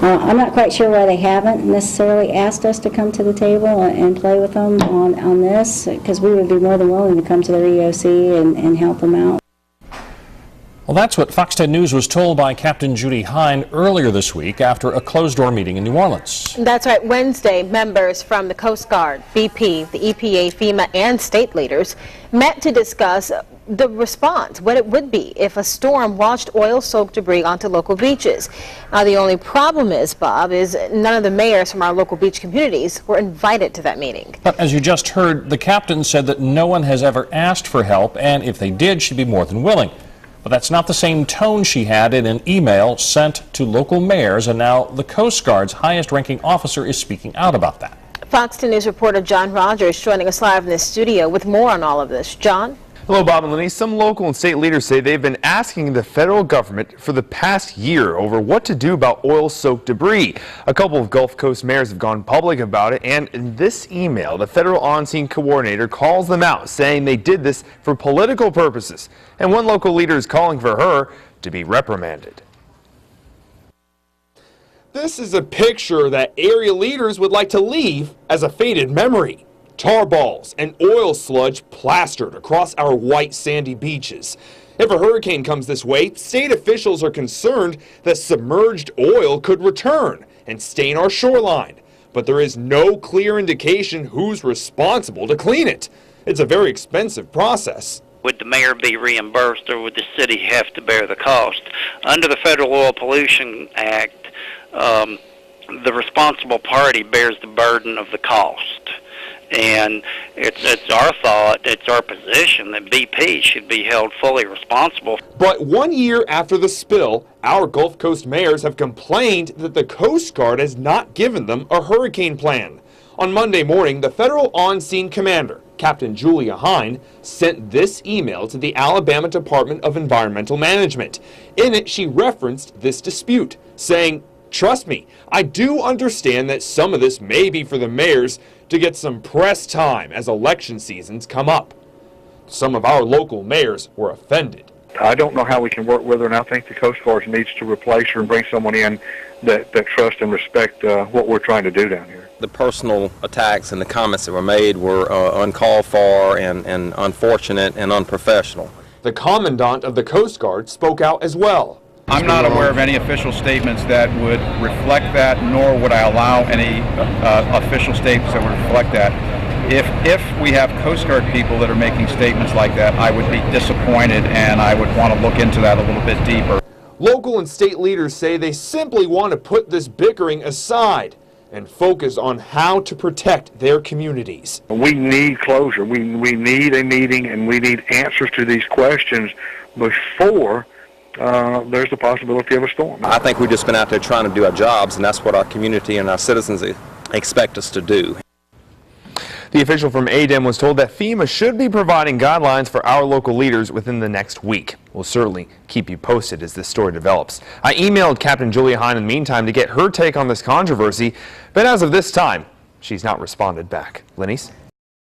I'm not quite sure why they haven't necessarily asked us to come to the table and play with them on this, because we would be more than willing to come to their EOC and help them out. Well, that's what Fox 10 News was told by Captain Judy Hine earlier this week after a closed-door meeting in New Orleans. That's right. Wednesday, members from the Coast Guard, BP, the EPA, FEMA, and state leaders met to discuss the response, what it would be if a storm washed oil-soaked debris onto local beaches. Now, the only problem is, Bob, is none of the mayors from our local beach communities were invited to that meeting. But as you just heard, the captain said that no one has ever asked for help, and if they did, she'd be more than willing. But that's not the same tone she had in an email sent to local mayors, and now the Coast Guard's highest-ranking officer is speaking out about that. Fox 10 News reporter John Rogers joining us live in the studio with more on all of this. John? Hello, Bob and Lenny. Some local and state leaders say they've been asking the federal government for the past year over what to do about oil-soaked debris. A couple of Gulf Coast mayors have gone public about it, and in this email, the federal on-scene coordinator calls them out, saying they did this for political purposes. And one local leader is calling for her to be reprimanded. This is a picture that area leaders would like to leave as a faded memory. Tar balls and oil sludge plastered across our white sandy beaches. If a hurricane comes this way, state officials are concerned that submerged oil could return and stain our shoreline. But there is no clear indication who's responsible to clean it. It's a very expensive process. Would the mayor be reimbursed, or would the city have to bear the cost? Under the Federal Oil Pollution Act, the responsible party bears the burden of the cost. And it's our thought, it's our position that BP should be held fully responsible. But 1 year after the spill, our Gulf Coast mayors have complained that the Coast Guard has not given them a hurricane plan. On Monday morning, the federal on-scene commander, Captain Julia Hine, sent this email to the Alabama Department of Environmental Management. In it, she referenced this dispute, saying, "Trust me, I do understand that some of this may be for the mayors to get some press time as election seasons come up." Some of our local mayors were offended. I don't know how we can work with her, and I think the Coast Guard needs to replace her and bring someone in that trust and respect what we're trying to do down here. The personal attacks and the comments that were made were uncalled for and unfortunate and unprofessional. The commandant of the Coast Guard spoke out as well. I'm not aware of any official statements that would reflect that, nor would I allow any official statements that would reflect that. If we have Coast Guard people that are making statements like that, I would be disappointed, and I would want to look into that a little bit deeper. Local and state leaders say they simply want to put this bickering aside and focus on how to protect their communities. We need closure. We need a meeting, and we need answers to these questions before there's the possibility of a storm. I think we've just been out there trying to do our jobs, and that's what our community and our citizens expect us to do. The official from ADEM was told that FEMA should be providing guidelines for our local leaders within the next week. We'll certainly keep you posted as this story develops. I emailed Captain Julia Hine in the meantime to get her take on this controversy, but as of this time, she's not responded back. Lenny's?